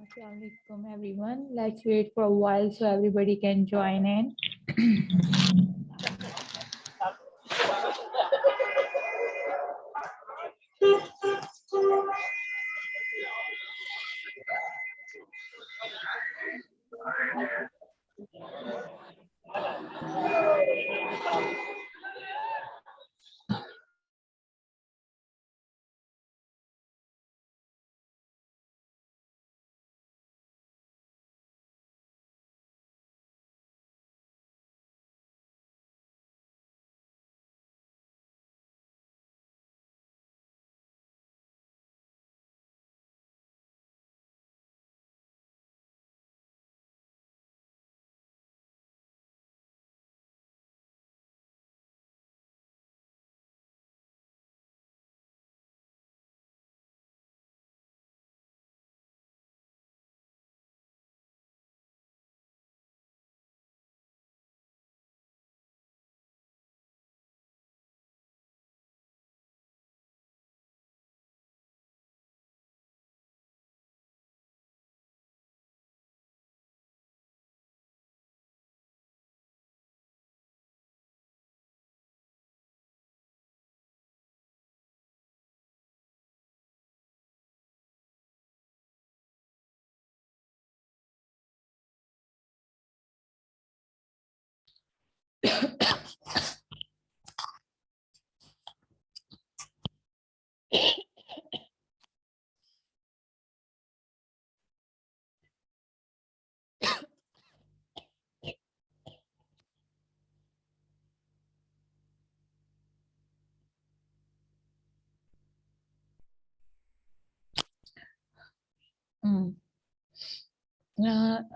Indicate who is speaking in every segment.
Speaker 1: Assalamualaikum everyone. Let's wait for a while so everybody can join in.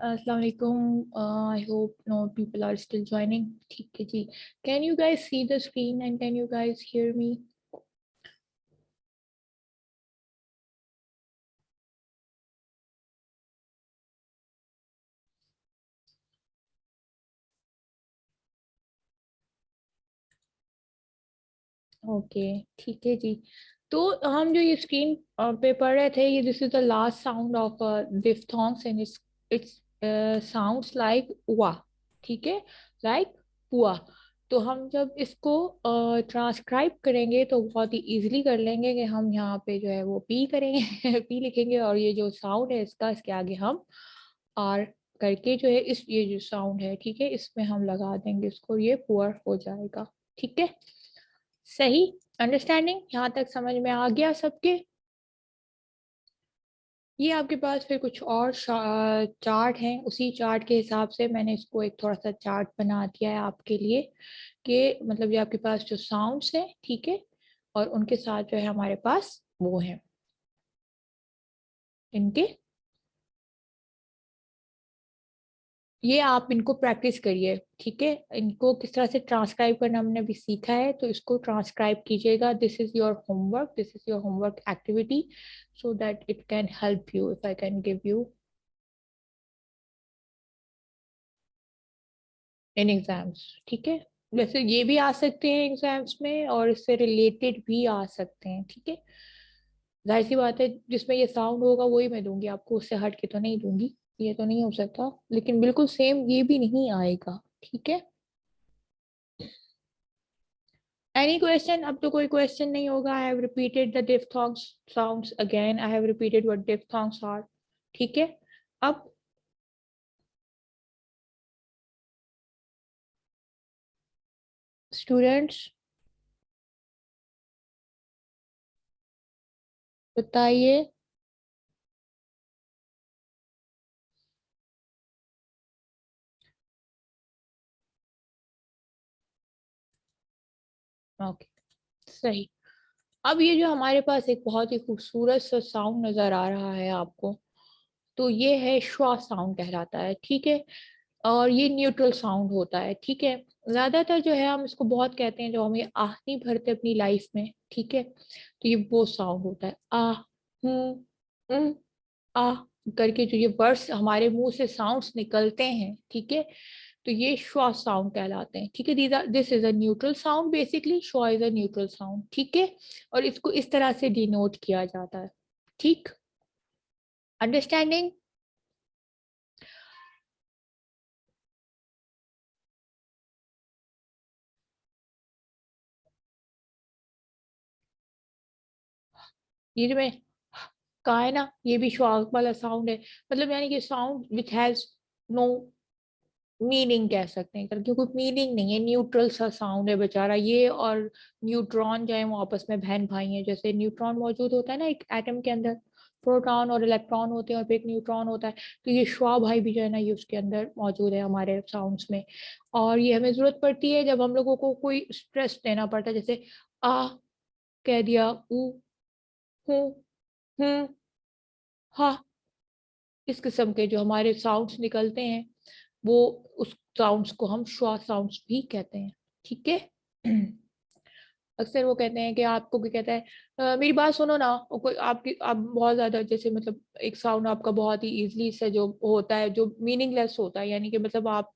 Speaker 1: Assalamualaikum. I hope no people are still joining. ठीक है जी. Can you guys see the screen and can you guys hear me? Okay ठीक है जी. तो हम जो ये screen पे पढ़ रहे थे, ये this is the last sound of diphthongs and it's sounds like वा. ठीक है, लाइक पुआ. तो हम जब इसको ट्रांसक्राइब करेंगे तो बहुत ही इजीली कर लेंगे कि हम यहाँ पे जो है वो पी करेंगे पी लिखेंगे और ये जो साउंड है इसका, इसके आगे हम आर करके जो है इस ये जो साउंड है, ठीक है, इसमें हम लगा देंगे इसको, ये पुअर हो जाएगा. ठीक है, सही. अंडरस्टैंडिंग यहाँ तक समझ में आ गया सबके? ये आपके पास फिर कुछ और चार्ट हैं. उसी चार्ट के हिसाब से मैंने इसको एक थोड़ा सा चार्ट बना दिया है आपके लिए कि मतलब ये आपके पास जो साउंड्स हैं, ठीक है, और उनके साथ जो है हमारे पास वो है इनके, ये आप इनको प्रैक्टिस करिए. ठीक है, इनको किस तरह से ट्रांसक्राइब करना हमने अभी सीखा है, तो इसको ट्रांसक्राइब कीजिएगा. This is your homework, this is your homework activity, so that it can help you if I can give you in exams. ठीक है, वैसे ये भी आ सकते हैं एग्जाम्स में और इससे रिलेटेड भी आ सकते हैं. ठीक है, जाहिर सी बात है, जिसमें ये साउंड होगा वही मैं दूंगी आपको, उससे हट के तो नहीं दूंगी. ये तो नहीं हो सकता, लेकिन बिल्कुल सेम ये भी नहीं आएगा. ठीक है, एनी क्वेश्चन? अब तो कोई क्वेश्चन नहीं होगा. I have repeated the diphthongs sounds again. I have repeated what diphthongs are. ठीक है, अब स्टूडेंट्स बताइए ओके, सही। अब ये जो हमारे पास एक बहुत ही खूबसूरत सा साउंड नजर आ रहा है आपको, तो ये है श्वा साउंड कहलाता है, ठीक है। और ये न्यूट्रल साउंड होता है, ठीक है। ज्यादातर जो है हम इसको बहुत कहते हैं, जो हम ये आह नहीं भरते अपनी लाइफ में, ठीक है, तो ये वो साउंड होता है आ, हूँ, आ करके जो ये वर्ड्स हमारे मुंह से साउंड्स निकलते हैं, ठीक है, तो ये श्वा साउंड कहलाते हैं, ठीक है। This is a neutral sound, basically schwa is a neutral sound, ठीक है। और इसको इस तरह से डिनोट किया जाता है, ठीक, अंडरस्टैंडिंग। ये जो मैं कहा है ना, ये भी श्वा वाला साउंड है, मतलब यानी कि sound which has no meaning कह सकते हैं, क्योंकि कोई मीनिंग नहीं है, न्यूट्रल सा साउंड है बेचारा ये। और न्यूट्रॉन जो है वो आपस में बहन भाई हैं, जैसे न्यूट्रॉन मौजूद होता है ना एक एटम के अंदर, प्रोटॉन और इलेक्ट्रॉन होते हैं और फिर एक न्यूट्रॉन होता है, तो ये श्वा भाई भी जो है ना ये उसके अंदर मौजूद है हमारे साउंड्स में। और ये हमें जरूरत पड़ती है जब हम लोगों को कोई स्ट्रेस देना पड़ता है, जैसे आ कह दिया, ऊ, हूँ, हूँ, हा, इस किस्म के जो हमारे साउंड्स निकलते हैं, वो उस साउंड्स को हम श्वास साउंड्स भी कहते हैं, ठीक है। अक्सर वो कहते हैं कि आपको भी कहता है मेरी बात सुनो ना, और कोई आपकी आप बहुत ज्यादा जैसे मतलब एक साउंड आपका बहुत ही इजीली से जो होता है जो मीनिंगलेस होता है, यानी कि मतलब आप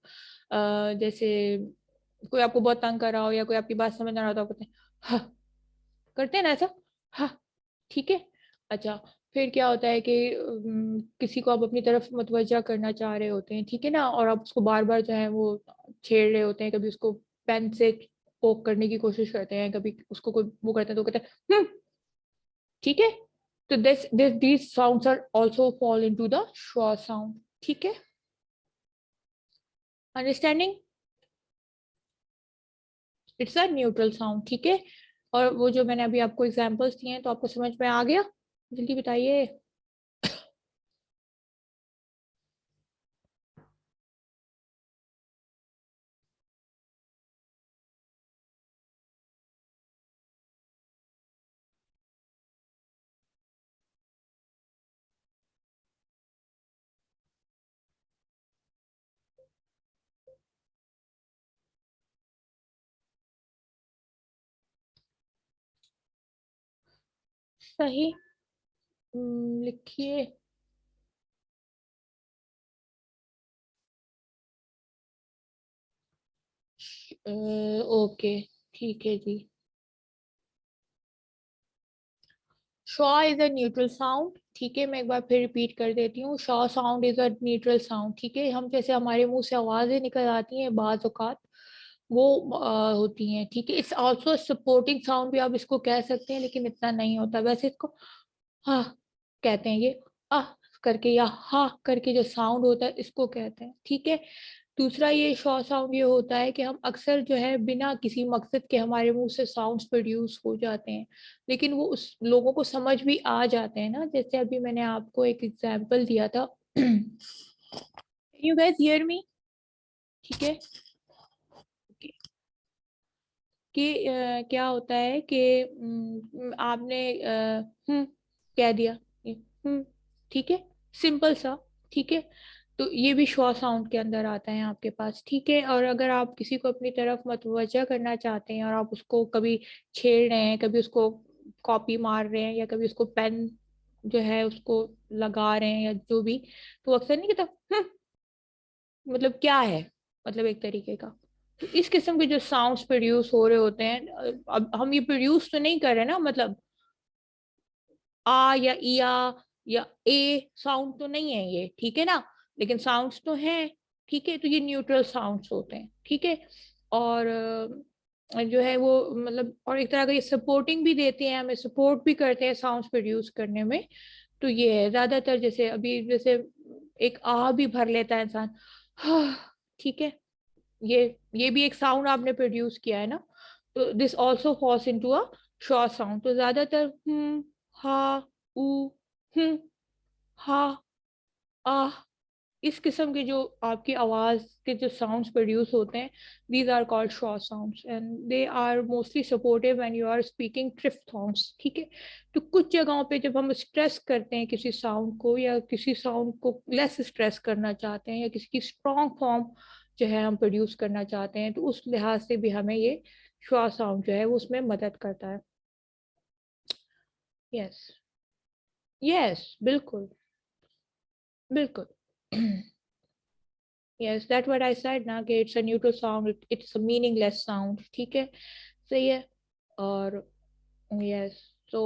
Speaker 1: जैसे कोई आपको बहुत तंग कर रहा हो या कोई आपकी बात समझ ना रहा हो तो आप कहते हैं हाँ, करते हैं ना ऐसा, हाँ, ठीक है। अच्छा, फिर क्या होता है कि किसी को आप अपनी तरफ मुतवज्जा करना चाह रहे होते हैं, ठीक है ना, और आप उसको बार बार जो है वो छेड़ रहे होते हैं, कभी उसको पेन से पोक करने की कोशिश करते हैं, कभी उसको कोई वो करते हैं तो कहते हैं ठीक है। तो this these sounds are also fall into the schwa sound, ठीक है, understanding. It's a neutral sound, ठीक है। और वो जो मैंने अभी आपको एग्जांपल्स दिए हैं तो आपको समझ में आ गया, जल्दी बताइए। सही, लिखिए। ओके, ठीक है जी। Schwa is a neutral sound, ठीक है, मैं एक बार फिर रिपीट कर देती हूँ, Shaw sound is a neutral sound, ठीक है। हम जैसे हमारे मुंह से आवाजें निकल आती हैं बाज औकात, वो होती हैं, ठीक है। इट्स ऑल्सो सपोर्टिंग साउंड भी आप इसको कह सकते हैं, लेकिन इतना नहीं होता वैसे इसको हाँ कहते हैं, ये आह करके या हा करके जो साउंड होता है इसको कहते हैं, ठीक है। दूसरा ये शॉ साउंड ये होता है कि हम अक्सर जो है बिना किसी मकसद के हमारे मुंह से साउंड्स प्रोड्यूस हो जाते हैं, लेकिन वो उस लोगों को समझ भी आ जाते हैं ना, जैसे अभी मैंने आपको एक एग्जांपल दिया था। यू गाइस हियर मी, ठीक है। कि क्या होता है कि आपने कह दिया ये, ठीक है, सिंपल सा, ठीक है। तो ये भी श्वा साउंड के अंदर आता है आपके पास, ठीक है। और अगर आप किसी को अपनी तरफ मतवजह करना चाहते हैं और आप उसको कभी छेड़ रहे हैं, कभी उसको कॉपी मार रहे हैं या कभी उसको पेन जो है उसको लगा रहे हैं या जो भी, तो अक्सर नहीं कहता मतलब क्या है, मतलब एक तरीके का। तो इस किस्म के जो साउंड्स प्रोड्यूस हो रहे होते हैं, अब हम ये प्रोड्यूस तो नहीं कर रहे ना, मतलब आ या इया या ए साउंड तो नहीं है ये, ठीक है ना, लेकिन साउंड्स तो हैं, ठीक है। तो ये न्यूट्रल साउंड्स होते हैं, ठीक है। और जो है वो मतलब और एक तरह का ये सपोर्टिंग भी देते हैं, हमें सपोर्ट भी करते हैं साउंड्स प्रोड्यूस करने में। तो ये है ज्यादातर, जैसे अभी जैसे एक आ भी भर लेता है इंसान, हाँ, ठीक है, ये भी एक साउंड आपने प्रोड्यूस किया है ना, तो this also falls into a short sound. तो ज्यादातर हा, ऊ, हम्म, हा, आ, इस किस्म के जो आपकी आवाज के जो साउंड्स प्रोड्यूस होते हैं, these are called schwa sounds and they are mostly supportive when you are speaking triphthongs, ठीक है। तो कुछ जगहों पे जब हम स्ट्रेस करते हैं किसी साउंड को, या किसी साउंड को लेस स्ट्रेस करना चाहते हैं, या किसी की स्ट्रॉन्ग फॉर्म जो है हम प्रोड्यूस करना चाहते हैं, तो उस लिहाज से भी हमें ये शॉ साउंड जो है वो उसमें मदद करता है। यस, यस, बिल्कुल, बिल्कुल। Yes, that what I said ना कि it's a neutral sound, it's a meaningless sound, ठीक है, सही है। और yes, so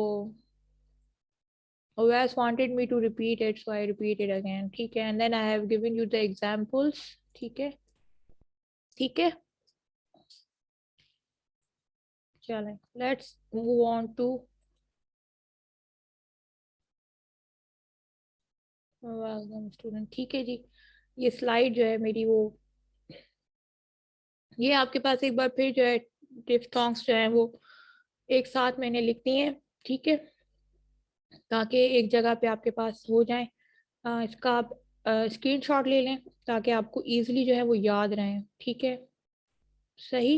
Speaker 1: Wes wanted me to repeat it, so I repeat it again, ठीक है, and then I have given you the examples, ठीक है, ठीक है। चलें, let's move on to welcome student, ठीक है जी। ये स्लाइड जो है मेरी वो, ये आपके पास एक बार फिर जो है डिफ्थोंग्स जो है वो एक साथ मैंने लिख दी है, ठीक है, ताकि एक जगह पे आपके पास हो जाए। इसका आप स्क्रीनशॉट ले लें ताकि आपको इजीली जो है वो याद रहे, ठीक है, सही।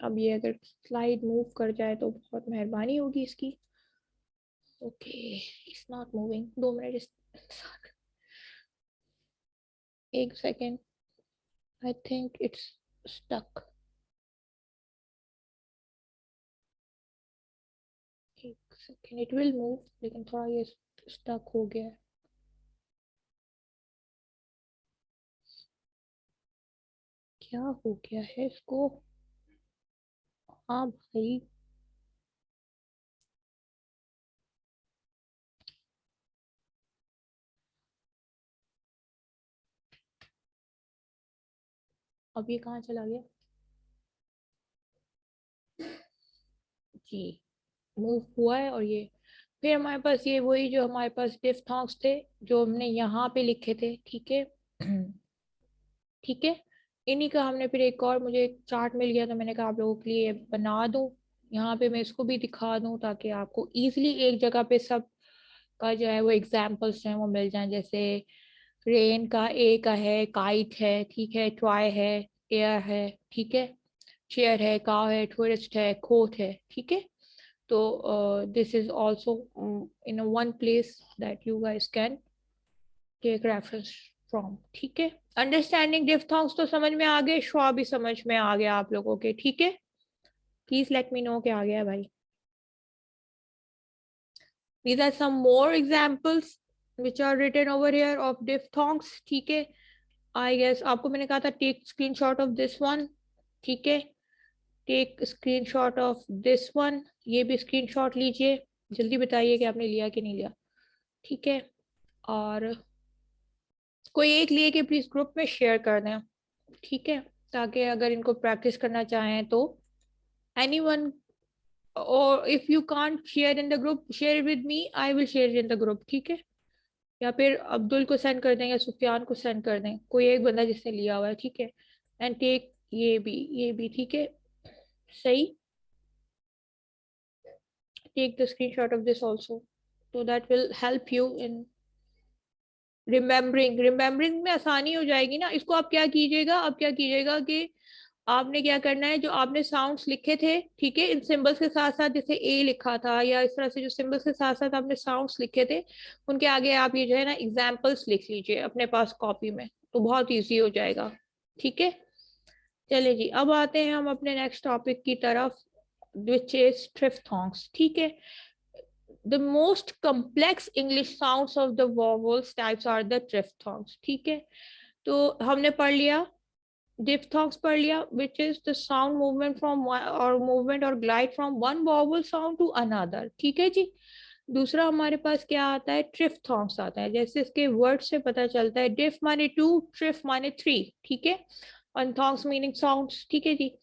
Speaker 1: अब ये अगर स्लाइड मूव कर जाए तो बहुत मेहरबानी होगी इसकी। Okay, it's not moving, 2 minute, एक second, I think it's stuck. एक सेकेंड, इट विल मूव, लेकिन थोड़ा ये स्टक हो गया है। क्या हो गया है इसको? हाँ भाई, अब ये कहाँ चला गया जी? मूव हुआ है, और ये फिर हमारे पास ये वही जो हमारे पास डिफ्थोंग्स थे जो हमने यहाँ पे लिखे थे, ठीक है। ठीक है, इन्हीं का हमने फिर एक और, मुझे एक चार्ट मिल गया तो मैंने कहा आप लोगों के लिए बना दूं, यहाँ पे मैं इसको भी दिखा दूं ताकि आपको इजीली एक जगह पे सब का जो है वो एग्जाम्पल्स जो है वो मिल जाए। जैसे रेन का ए का है, काइट है, ठीक है, ट्राई है, एयर है, ठीक है, चेयर है, काव है, टूरिस्ट है, कोट है, ठीक है। तो this is also in one place that you guys can take reference from, ठीक है। अंडरस्टैंडिंग डिफ्थोंग्स तो समझ में आ गए, श्वा भी समझ में आ गया आप लोगों के, ठीक है। प्लीज लेट मी नो कि आ गया भाई। These are some more examples which are written over here of diphthongs, ठीक है। आई गेस आपको मैंने कहा था take screenshot of this one, ठीक है, take screenshot of this one, ये भी स्क्रीनशॉट लीजिए, जल्दी बताइए कि आपने लिया कि नहीं लिया, ठीक है। और कोई एक लिए कि प्लीज ग्रुप में शेयर कर दें, ठीक है, ताकि अगर इनको प्रैक्टिस करना चाहें तो एनीवन, और if you can't share in the group, share with me, I will share in the group, ठीक है। या फिर अब्दुल को सेंड कर दें या सुफियान को सेंड कर दें, कोई एक बंदा जिसने लिया हुआ है, ठीक है। एंड टेक ये भी ठीक है, सही। Take the screenshot of this also, so that will help you in remembering में आसानी हो जाएगी ना। इसको आप क्या कीजिएगा, अब क्या कीजिएगा कि आपने क्या करना है, जो आपने साउंड्स लिखे थे, ठीक है, इन सिंबल्स के साथ साथ, जैसे ए लिखा था या इस तरह से जो सिंबल्स के साथ साथ आपने साउंड्स लिखे थे, उनके आगे आप ये जो है ना एग्जाम्पल्स लिख लीजिए अपने पास कॉपी में, तो बहुत ईजी हो जाएगा, ठीक है। चलिए जी, अब आते हैं हम अपने नेक्स्ट टॉपिक की तरफ, विच इज ट्रिफ्थोंग्स, ठीक है। The most complex English sounds of the vowels types are the triphthongs, ठीक है। तो हमने पढ़ लिया diphthongs, पढ़ लिया, which is the sound movement from one, or movement or glide from one vowel sound to another, ठीक है जी। दूसरा हमारे पास क्या आता है, ट्रिफ्थोंग्स आता है, जैसे इसके वर्ड से पता चलता है, डिफ माने टू, ट्रिफ माने थ्री, ठीक है, और थोंग्स मीनिंग साउंड्स, ठीक है जी,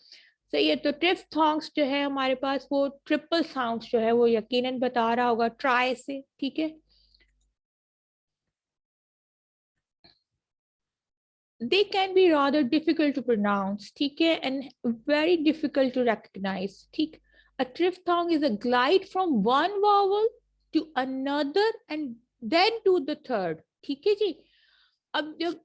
Speaker 1: सही है। तो ट्रिफ्थोंग्स जो है हमारे पास वो ट्रिपल साउंड्स जो है वो यकीनन बता रहा होगा ट्राई से, ठीक है। They can be rather difficult to pronounce, ठीक है, and very difficult to recognize, ठीक। A triphthong is a glide from one vowel to another and then to the third. ठीक है जी। अब जब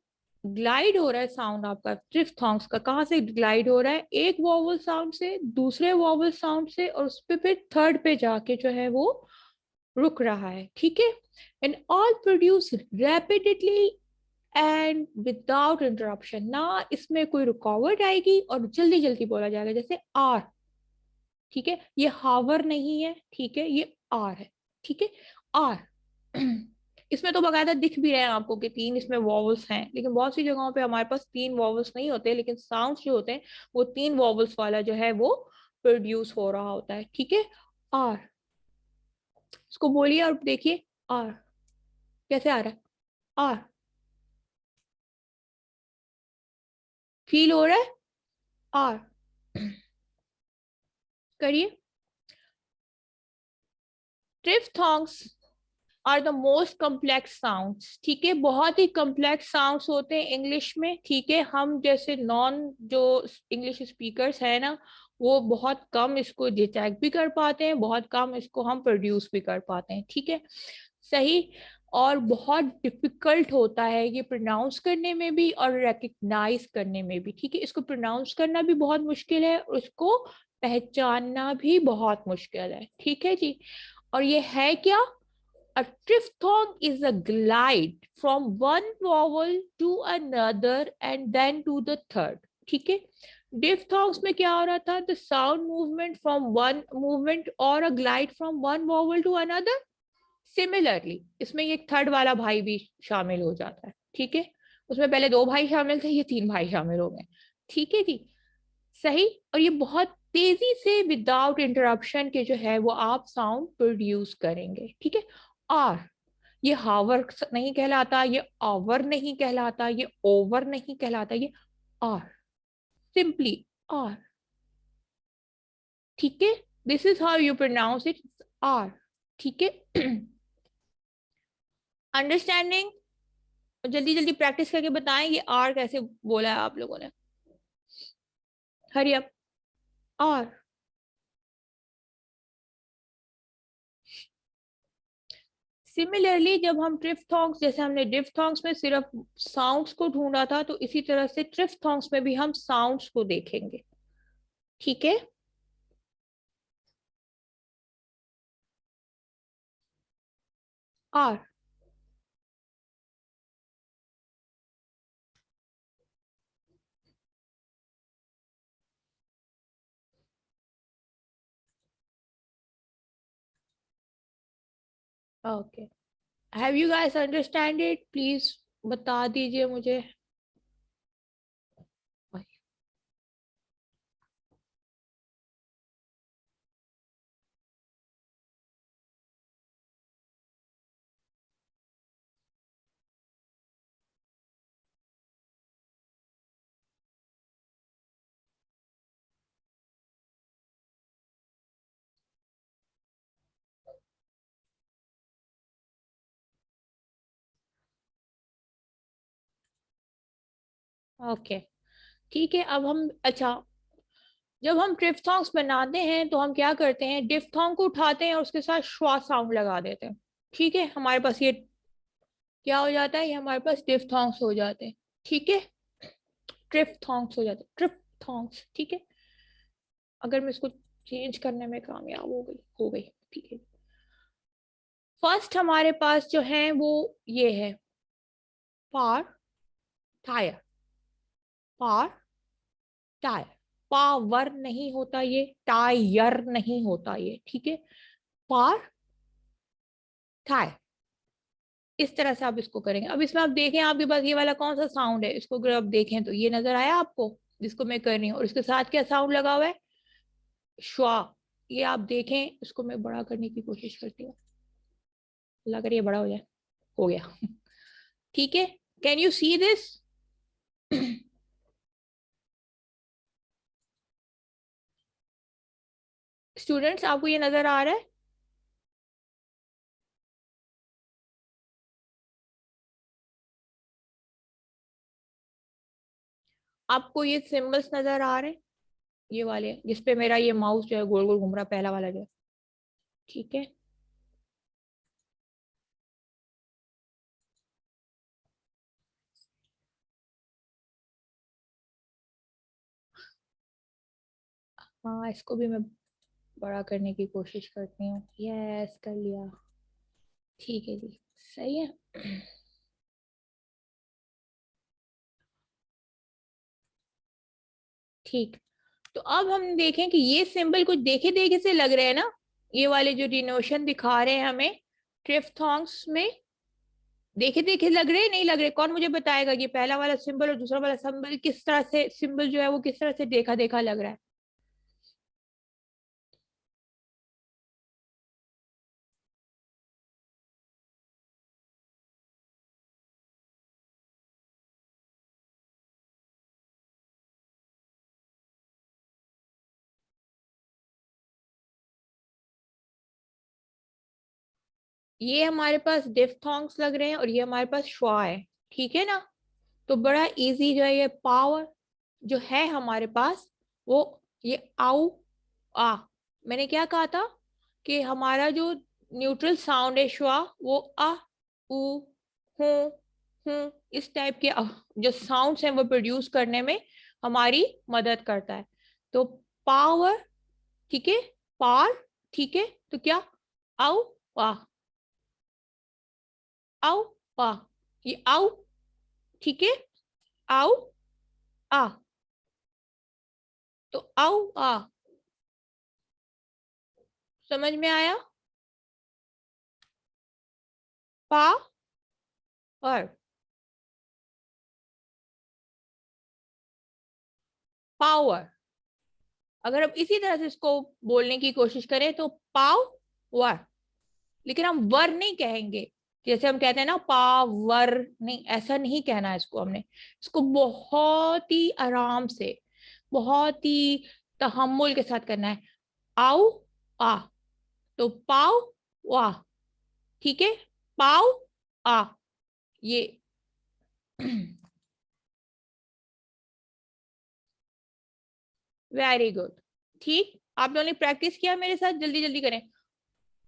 Speaker 1: ग्लाइड हो रहा है साउंड आपका ट्रिफ्थॉन्ग्स का, कहाँ से ग्लाइड हो रहा है, एक वॉवल साउंड से दूसरे वॉवल साउंड से, और उस पे फिर थर्ड पे जाके जो है वो रुक रहा है। ठीक है। And all produce rapidly and without interruption, ना इसमें कोई रुकावट आएगी और जल्दी जल्दी बोला जाएगा, जैसे आर। ठीक है, ये हावर नहीं है, ठीक है, ये आर है। ठीक है, आर। इसमें तो बकायदा दिख भी रहे हैं आपको कि तीन इसमें वॉवल्स हैं, लेकिन बहुत सी जगहों पे हमारे पास तीन वॉवल्स नहीं होते, लेकिन साउंड्स जो होते हैं वो तीन वॉवल्स वाला जो है वो प्रोड्यूस हो रहा होता है। ठीक है, आर। इसको बोलिए और देखिए, आर कैसे आ रहा है, आर। फील हो रहा है, आर। करिए। Triphthongs are the most complex sounds. ठीक है, बहुत ही कम्प्लेक्स साउंड्स होते हैं इंग्लिश में। ठीक है, हम जैसे नॉन जो इंग्लिश स्पीकर्स है ना, वो बहुत कम इसको डिटेक्ट भी कर पाते हैं, बहुत कम इसको हम प्रोड्यूस भी कर पाते हैं। ठीक है, सही। और बहुत डिफिकल्ट होता है ये प्रोनाउंस करने में भी और रिकग्नाइज करने में भी। ठीक है, इसको प्रोनाउंस करना भी बहुत मुश्किल है, और उसको पहचानना भी बहुत मुश्किल है। ठीक है जी। और ये है क्या, a triphthong is a glide from one vowel to another and then to the third. ठीक है, diphthongs में क्या हो रहा था, the sound movement from one movement or a glide from one vowel to another. Similarly इसमें ये third वाला भाई भी शामिल हो जाता है। ठीक है, उसमें पहले दो भाई शामिल थे, ये तीन भाई शामिल हो गए। ठीक है जी, सही। और ये बहुत तेजी से विदाउट इंटरप्शन के जो है वो आप साउंड प्रोड्यूस करेंगे। ठीक है, आर। ये हावर नहीं कहलाता, ये आवर नहीं कहलाता, ये ओवर नहीं कहलाता, ये आर, सिंपली आर। ठीक है, this is how you pronounce it, R. ठीक है, अंडरस्टैंडिंग। जल्दी जल्दी प्रैक्टिस करके बताएं ये आर कैसे बोला है आप लोगों ने। Hurry up, are. सिमिलरली जब हम ट्रिफ्थॉन्ग्स, जैसे हमने डिफ्थॉन्ग्स में सिर्फ साउंड्स को ढूंढा था, तो इसी तरह से ट्रिफ्थॉन्ग्स में भी हम साउंड्स को देखेंगे। ठीक है, आर। Okay, have you guys understand it, please बता दीजिए मुझे। ओके, ठीक है। अब हम, अच्छा, जब हम ट्रिफ्थॉन्ग्स बनाते हैं तो हम क्या करते हैं, डिफ्थॉन्ग को उठाते हैं और उसके साथ श्वा साउंड लगा देते हैं। ठीक है, हमारे पास ये क्या हो जाता है, ये हमारे पास डिफ्थॉन्ग्स हो जाते हैं। ठीक है, ट्रिफ्थॉन्ग्स हो जाते हैं, ट्रिफ्थॉन्ग्स। ठीक है, अगर मैं इसको चेंज करने में कामयाब हो गई। ठीक है, फर्स्ट हमारे पास जो है वो ये है, पार, टायर, पार, टायर। पावर नहीं होता ये, टायर नहीं होता ये। ठीक है, पार, टायर। इस तरह से आप इसको करेंगे। अब इसमें आप देखें, आपके पास ये वाला कौन सा साउंड है, इसको अगर आप देखें तो ये नजर आया आपको, जिसको मैं कर रही हूँ, और इसके साथ क्या साउंड लगा हुआ है, श्वा। ये आप देखें, इसको मैं बड़ा करने की कोशिश करती हूँ, अल्लाह करे ये बड़ा हो जाए। हो गया। ठीक है, can you see this? Students, आपको ये नजर आ रहा है? आपको ये सिंबल्स नजर आ रहे हैं, ये वाले जिसपे मेरा ये माउस जो है गोल गोल घूम रहा है, पहला वाला जो है। ठीक है, हाँ, इसको भी मैं बड़ा करने की कोशिश करती हूँ। यस, कर लिया। ठीक है जी, सही है। ठीक। तो अब हम देखें कि ये सिंबल कुछ देखे देखे से लग रहे हैं ना, ये वाले जो डिनोशन दिखा रहे हैं हमें ट्रिफ्थोंग्स में, देखे देखे लग रहे हैं नहीं लग रहे? कौन मुझे बताएगा ये पहला वाला सिंबल और दूसरा वाला सिंबल किस तरह से, सिंबल जो है वो किस तरह से देखा देखा लग रहा है? ये हमारे पास डिफ्थोंग्स लग रहे हैं और ये हमारे पास श्वा है, ठीक है ना? तो बड़ा इजी जो है ये पावर जो है हमारे पास, वो ये आउ आ, मैंने क्या कहा था कि हमारा जो न्यूट्रल साउंड है श्वा, वो आ उ हूं हूं इस टाइप के जो साउंड्स हैं वो प्रोड्यूस करने में हमारी मदद करता है। तो पावर, ठीक है, पार, ठीक है, तो क्या, आउ आ, आउ आ, ये आउ, ठीक है, आउ आ, तो आउ आ, समझ में आया? पा और पावर, अगर हम इसी तरह से इसको बोलने की कोशिश करें तो पाव वर, लेकिन हम वर नहीं कहेंगे। जैसे हम कहते हैं ना पावर, नहीं, ऐसा नहीं कहना है इसको हमने। इसको बहुत ही आराम से, बहुत ही तहम्मुल के साथ करना है। आओ आ, तो पाव वा, ठीक है, पाव आ, ये वेरी गुड। ठीक, आप लोगों ने प्रैक्टिस किया मेरे साथ, जल्दी जल्दी करें।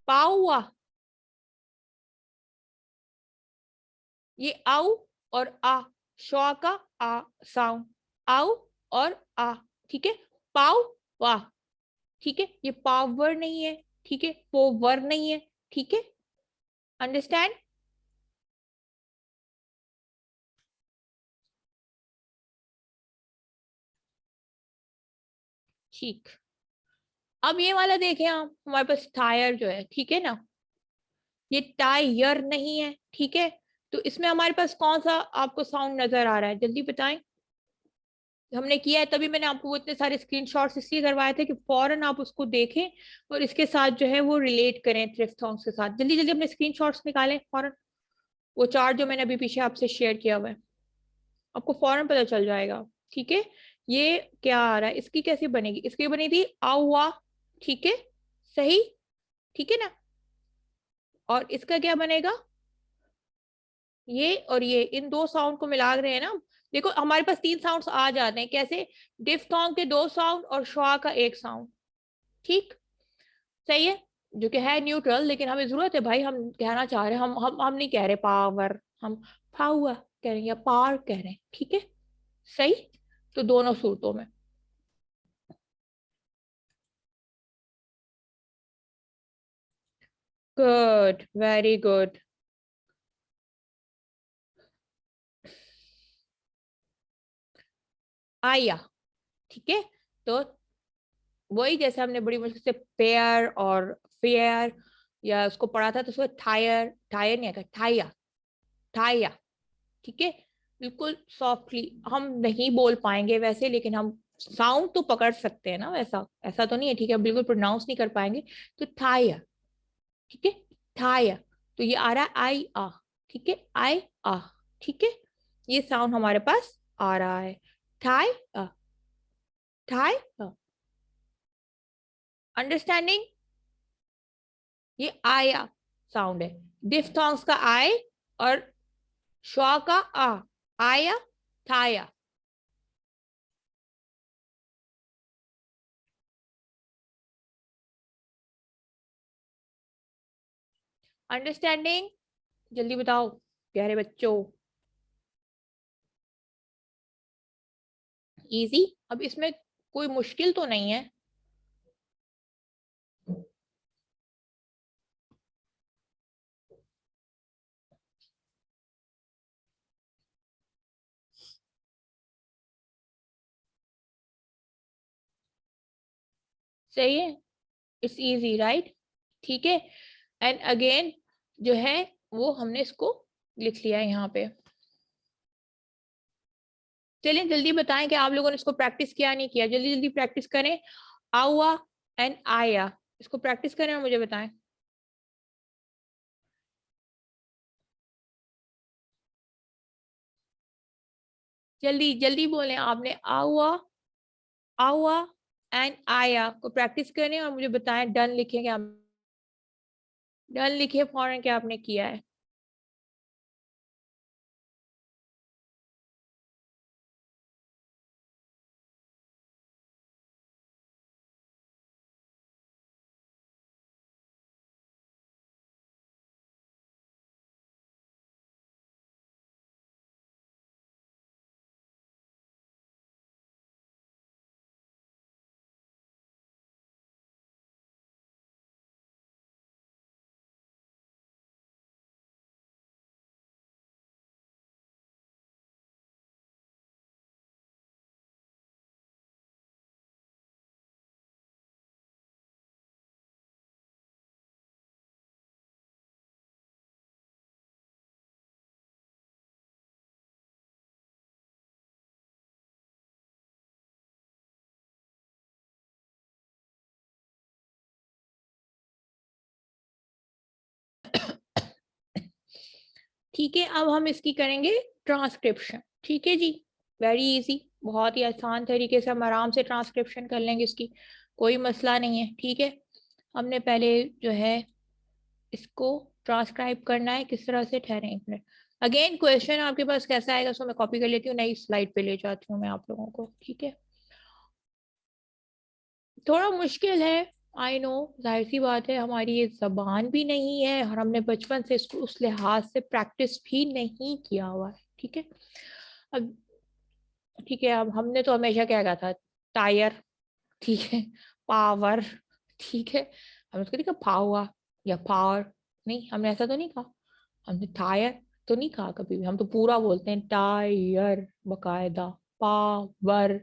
Speaker 1: पाव वा, ये आउ और आ, श्वा का आ साउंड, आउ और आ, ठीक है, पाव वाह, ठीक है, ये पावर नहीं है, ठीक है, पोवर नहीं है, ठीक है, अंडरस्टैंड? ठीक। अब ये वाला देखें आप, हमारे पास टायर जो है, ठीक है ना, ये टायर नहीं है, ठीक है, तो इसमें हमारे पास कौन सा आपको साउंड नजर आ रहा है, जल्दी बताएं। हमने किया है तभी मैंने आपको वो इतने सारे स्क्रीनशॉट्स इसलिए करवाए थे कि फौरन आप उसको देखें और इसके साथ जो है वो रिलेट करें थ्रिफ्ट के साथ। जल्दी जल्दी अपने स्क्रीनशॉट्स निकालें फौरन, वो चार्ट जो मैंने अभी पीछे आपसे शेयर किया हुआ है, आपको फौरन पता चल जाएगा। ठीक है, ये क्या आ रहा है, इसकी कैसी बनेगी, इसकी बनी थी आवा, ठीक है, सही, ठीक है ना, और इसका क्या बनेगा, ये और ये, इन दो साउंड को मिला रहे हैं ना। देखो हमारे पास तीन साउंड्स आ जाते हैं, कैसे, डिफ्थोंग के दो साउंड और श्वा का एक साउंड, ठीक, सही है, जो कि है न्यूट्रल, लेकिन हमें जरूरत है भाई, हम कहना चाह रहे हैं, हम नहीं कह रहे पावर, हम पावर कह रहे हैं या पार कह रहे हैं, ठीक है, सही। तो दोनों सूरतों में गुड, वेरी गुड। आया, ठीक है, तो वही जैसे हमने बड़ी मुश्किल से पेयर और फेयर या उसको पढ़ा था, तो उसको टायर, टायर नहीं आता, टाया, टाया, ठीक है, बिल्कुल सॉफ्टली हम नहीं बोल पाएंगे वैसे, लेकिन हम साउंड तो पकड़ सकते हैं ना, वैसा ऐसा तो नहीं है, ठीक है, बिल्कुल प्रोनाउंस नहीं कर पाएंगे। तो थाया, ठीक है, थाया, तो ये आ रहा है आई आ, ठीक है, आई आ, ठीक है, ये साउंड हमारे पास आ रहा है, थाई आ, थाई आ, अंडरस्टैंडिंग? ये आया साउंड है, डिफ्थोंग्स का आई और श्वा का आ, आया, थाया, अंडरस्टैंडिंग? जल्दी बताओ प्यारे बच्चों। इजी, अब इसमें कोई मुश्किल तो नहीं है, सही है, इट्स इजी राइट, ठीक है। एंड अगेन जो है वो हमने इसको लिख लिया है यहाँ पे। चलिए जल्दी बताएं कि आप लोगों ने इसको प्रैक्टिस किया नहीं किया, जल्दी जल्दी प्रैक्टिस करें। आवा एंड आया, इसको प्रैक्टिस करें और मुझे बताएं। जल्दी जल्दी बोलें, आपने आवा, आवा एंड आया को प्रैक्टिस करें और मुझे बताएं। डन लिखें क्या, डन लिखे फौरन क्या आपने किया है। ठीक है, अब हम इसकी करेंगे ट्रांसक्रिप्शन। ठीक है जी, वेरी इजी, बहुत ही आसान तरीके से हम आराम से ट्रांसक्रिप्शन कर लेंगे इसकी, कोई मसला नहीं है। ठीक है, हमने पहले जो है इसको ट्रांसक्राइब करना है। किस तरह से, ठहरें एक मिनट। अगेन क्वेश्चन आपके पास कैसा आएगा, सो मैं कॉपी कर लेती हूँ, नई स्लाइड पे ले जाती हूँ मैं आप लोगों को। ठीक है, थोड़ा मुश्किल है, आई नो, जाहिर सी बात है, हमारी ये जबान भी नहीं है और हमने बचपन से इसको उस लिहाज से प्रैक्टिस भी नहीं किया हुआ है। ठीक है, अब ठीक है, अब हमने तो हमेशा क्या कहा था, टायर, ठीक है, पावर, ठीक है, हमने उसको नहीं कहा पावर या पावर, नहीं हमने ऐसा तो नहीं कहा, हमने टायर तो नहीं कहा कभी भी, हम तो पूरा बोलते हैं टायर बकायदा, पावर,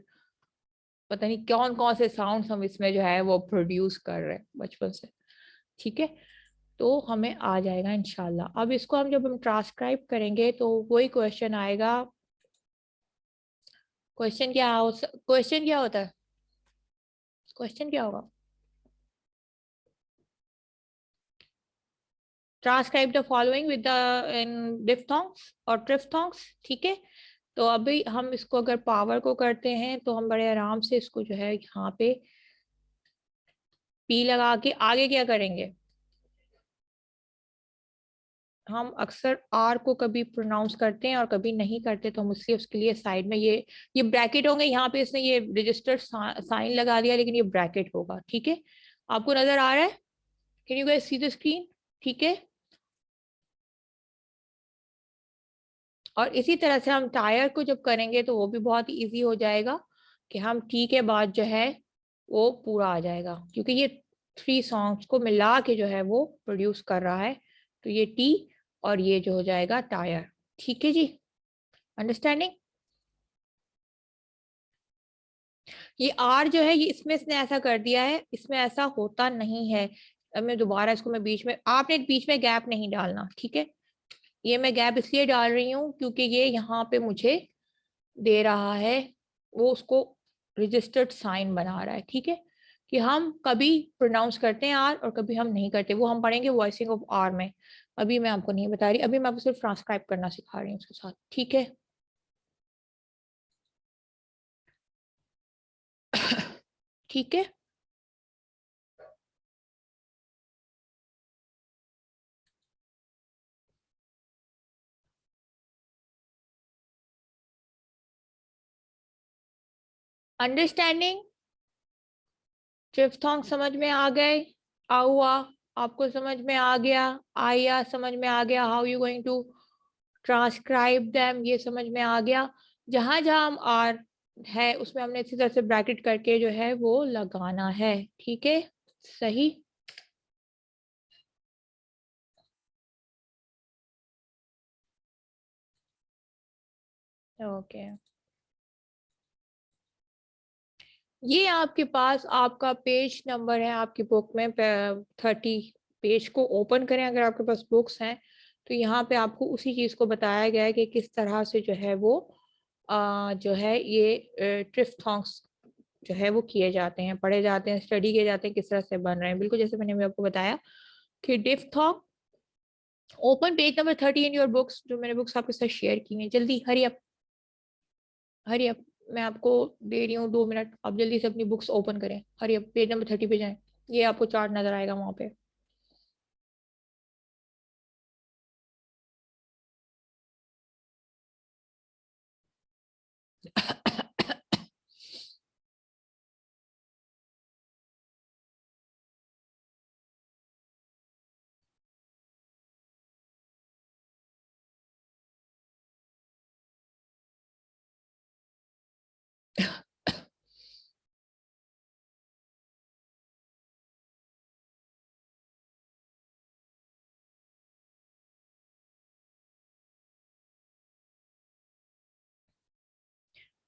Speaker 1: पता नहीं कौन कौन से साउंड हम इसमें जो है वो प्रोड्यूस कर रहे हैं बचपन से। ठीक है, तो हमें आ जाएगा इंशाल्लाह। अब इसको हम जब हम ट्रांसक्राइब करेंगे तो वही क्वेश्चन आएगा। क्वेश्चन क्या होता है, क्वेश्चन क्या होगा, transcribe the following with the in diphthongs और ट्रिफ्थोंग्स। ठीक है, तो अभी हम इसको अगर पावर को करते हैं तो हम बड़े आराम से इसको जो है यहाँ पे पी लगा के आगे क्या करेंगे, हम अक्सर आर को कभी प्रोनाउंस करते हैं और कभी नहीं करते, तो हम उससे उसके लिए साइड में ये ब्रैकेट होंगे, यहाँ पे इसने ये रजिस्टर्ड साइन लगा दिया लेकिन ये ब्रैकेट होगा। ठीक है, आपको नजर आ रहा है, can you guys see the screen. ठीक है, और इसी तरह से हम टायर को जब करेंगे तो वो भी बहुत इजी हो जाएगा कि हम टी के बाद जो है वो पूरा आ जाएगा, क्योंकि ये थ्री सॉन्ग्स को मिला के जो है वो प्रोड्यूस कर रहा है, तो ये टी और ये जो हो जाएगा टायर। ठीक है जी, अंडरस्टैंडिंग। ये आर जो है ये इसमें इसने ऐसा कर दिया है, इसमें ऐसा होता नहीं है। अब मैं दोबारा इसको मैं बीच में, आपने बीच में गैप नहीं डालना। ठीक है, ये मैं गैप इसलिए डाल रही हूँ क्योंकि ये यहाँ पे मुझे दे रहा है, वो उसको रजिस्टर्ड साइन बना रहा है। ठीक है, कि हम कभी प्रोनाउंस करते हैं आर और कभी हम नहीं करते, वो हम पढ़ेंगे वॉइसिंग ऑफ आर में। अभी मैं आपको नहीं बता रही, अभी मैं आपको सिर्फ ट्रांसक्राइब करना सिखा रही हूँ उसके साथ। ठीक है, ठीक है, अंडरस्टैंडिंग। ट्रिफ्थोंग समझ में आ गए, आउआ आपको समझ में आ गया, आया समझ में आ गया, how you going to transcribe them ये समझ में आ गया। जहां जहां हम आर है उसमें हमने इसी तरह से ब्रैकेट करके जो है वो लगाना है। ठीक है, सही, ओके। ये आपके पास आपका पेज नंबर है आपकी बुक में 30। पेज को ओपन करें अगर आपके पास बुक्स हैं, तो यहाँ पे आपको उसी चीज को बताया गया है कि किस तरह से जो है वो जो है ये ट्रिफ्थॉन्ग्स जो है वो किए जाते हैं, पढ़े जाते हैं, स्टडी किए जाते हैं, किस तरह से बन रहे हैं, बिल्कुल जैसे मैंने अभी आपको बताया कि diphthong. Open page number 30 in your books, जो मैंने बुक्स आपके साथ शेयर की हैं। जल्दी हरी अप, हरी अप। मैं आपको दे रही हूँ 2 मिनट, आप जल्दी से अपनी बुक्स ओपन करें, हरी अप, पेज नंबर 30 पे जाएं। ये आपको चार्ट नजर आएगा वहां पे।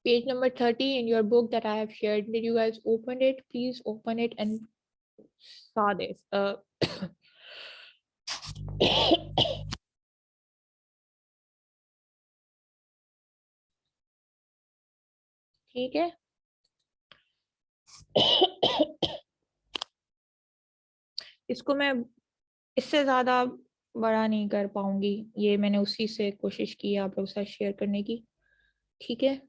Speaker 1: Page number 30 in your book that I have shared. Did you guys open it? Please open it and saw this. ठीक है। इसको मैं इससे ज्यादा बड़ा नहीं कर पाऊंगी, ये मैंने उसी से कोशिश की है आप लोगों के साथ शेयर करने की। ठीक है।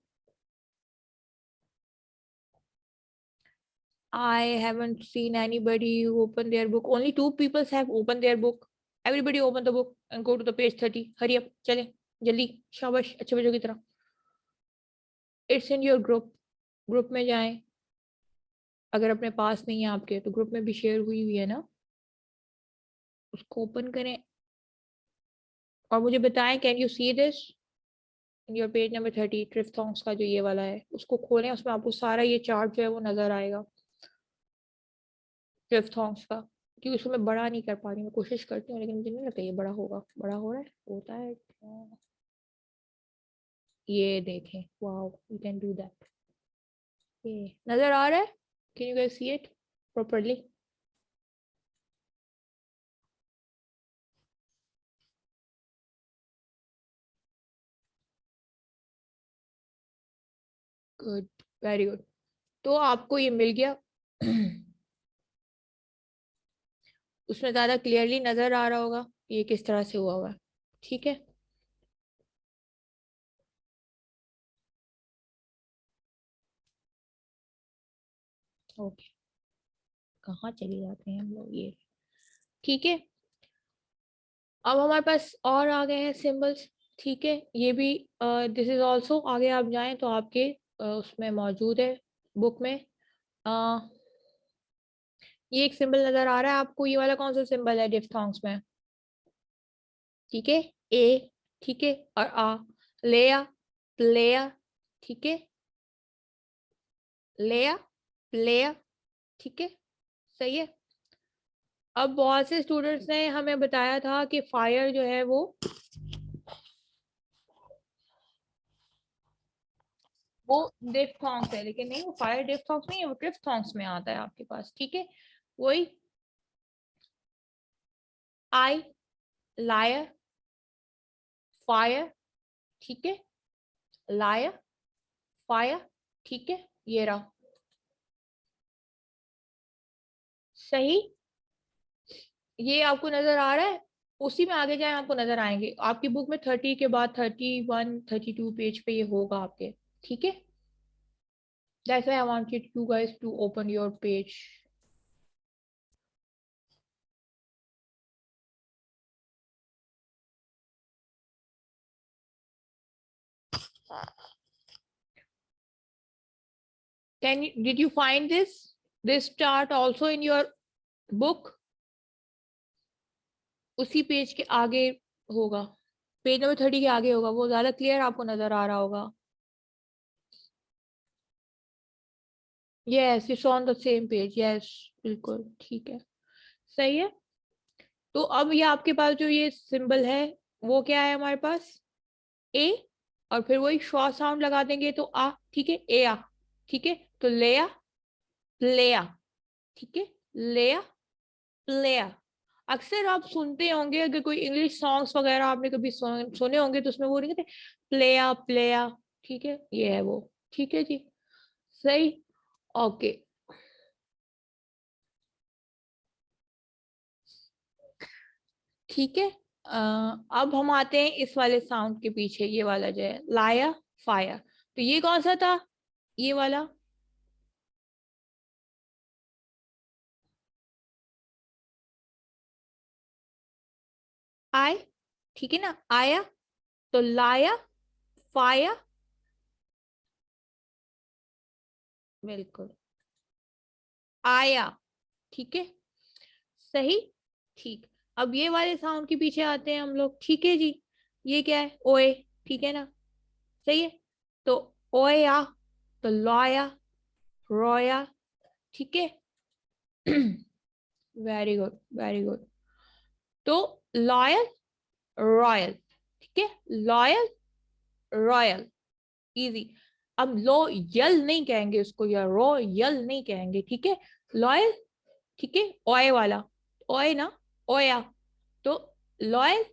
Speaker 1: I haven't seen anybody who open their book. Only 2 people have opened their book. Everybody open the book and go to the page 30. Hurry up. चले जल्दी, शाबाश, अच्छे बच्चों की तरह। It's in your group. Group में जाएं। अगर अपने पास नहीं है आपके तो ग्रुप में भी शेयर हुई हुई है ना, उसको ओपन करें और मुझे बताएं can you see this in your page number 30। ट्रिफ्थॉन्ग्स का जो ये वाला है उसको खोलें, उसमें आपको सारा ये चार्ट जो है वो नजर आएगा ट्रिफ्थॉन्ग्स का। क्योंकि उसको मैं बड़ा नहीं कर पा रही, मैं कोशिश करती हूँ लेकिन मुझे नहीं लगता ये बड़ा होगा। बड़ा हो रहा है, होता है। ये देखें, wow, you can do that. ये नजर आ रहा है? Can you guys see it properly? Good, very good. तो आपको ये मिल गया। उसमें ज्यादा क्लियरली नजर आ रहा होगा ये किस तरह से हुआ हुआ है। ठीक है। ओके, कहाँ चले जाते हैं हम लोग ये। ठीक है। अब हमारे पास और आ गए हैं सिंबल्स। ठीक है, ये भी दिस इज ऑल्सो, आगे आप जाएं तो आपके उसमें मौजूद है बुक में। अ, ये एक सिंबल नजर आ रहा है आपको, ये वाला कौन सा सिंबल है डिफ्थॉन्ग्स में? ठीक है, ए। ठीक है, और आ, लेया, प्लेया। ठीक है, लेया, प्लेया। ठीक है, सही है। अब बहुत से स्टूडेंट्स ने हमें बताया था कि फायर जो है वो डिफ्थॉन्ग्स है, लेकिन नहीं, वो फायर डिफ्थॉन्ग्स नहीं है, वो ट्रिफ्थॉन्ग्स में आता है आपके पास। ठीक है, वही आई, लायर, फायर। ठीक है, लायर, फायर। ठीक है, ये रहा सही। ये आपको नजर आ रहा है? उसी में आगे जाए आपको नजर आएंगे, आपकी बुक में 30 के बाद 31 32 पेज पे ये होगा आपके। ठीक है, that's why I wanted you guys to open your page. Can you, did you find this chart also in your book? उसी पेज के आगे होगा, पेज नंबर 30 के आगे होगा, वो ज्यादा क्लियर आपको नजर आ रहा होगा। Yes, it's on the same page, yes, बिल्कुल ठीक है, सही है। तो अब ये आपके पास जो ये सिंबल है वो क्या है हमारे पास? ए, और फिर वही श्वा साउंड लगा देंगे तो आ। ठीक है, ए आ। ठीक है, तो ले आ, प्लेया, ठीक है, लेया, प्लेया। अक्सर आप सुनते होंगे, अगर कोई इंग्लिश सॉन्ग्स वगैरह आपने कभी सुने होंगे तो उसमें वो नहीं कहते प्लेया प्लेया, ठीक है, ये है वो, ठीक है जी, सही, ओके। ठीक है, अब हम आते हैं इस वाले साउंड के पीछे, ये वाला जो है लाया फायर, तो ये कौन सा था, ये वाला, आय, ठीक है ना, आया, तो लाया फाया, बिल्कुल, आया, ठीक है, सही, ठीक। अब ये वाले साउंड के पीछे आते हैं हम लोग, ठीक है जी, ये क्या है, ओए, ठीक है ना, सही है, तो ओया, तो लॉया, रोया, ठीक है, वेरी गुड वेरी गुड, तो लॉयल, रॉयल, ठीक है, लॉयल, रॉयल, इजी। अब लॉयल नहीं कहेंगे उसको, या रॉयल नहीं कहेंगे, ठीक है, लॉयल, ठीक है, ओए वाला, ओए ना, ओया, तो लॉयल,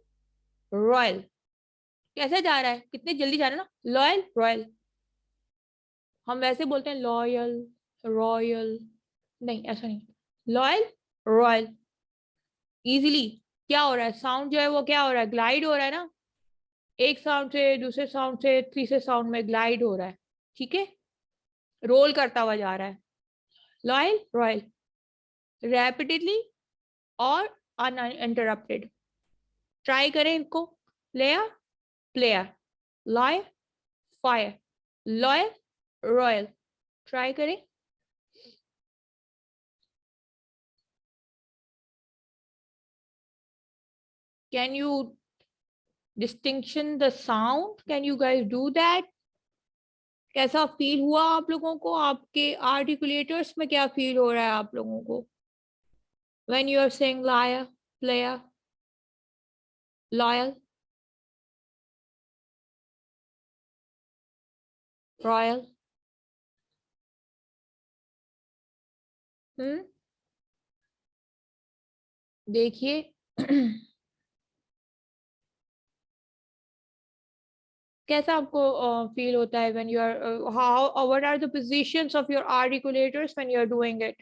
Speaker 1: रॉयल, कैसे जा रहा है, कितने जल्दी जा रहा है ना, लॉयल रॉयल, हम वैसे बोलते हैं लॉयल रॉयल, नहीं ऐसा नहीं, लॉयल रॉयल, इजीली। क्या हो रहा है, साउंड जो है वो क्या हो रहा है, ग्लाइड हो रहा है ना, एक साउंड से दूसरे साउंड से तीसरे साउंड में ग्लाइड हो रहा है, ठीक है, रोल करता हुआ जा रहा है, लॉयल रॉयल, रैपिडली और अनइंटरप्टेड। ट्राई करें इनको, player player, loyal fire, loyal royal, try करें। Can you distinction the sound, can you guys do that? कैसा फील हुआ आप लोगों को, आपके आर्टिकुलेटर्स में क्या फील हो रहा है आप लोगों को, when you are saying liar, player, loyal, royal, हम्म, देखिए कैसा आपको फील होता है when you are how what are the positions of your articulators when you are doing it?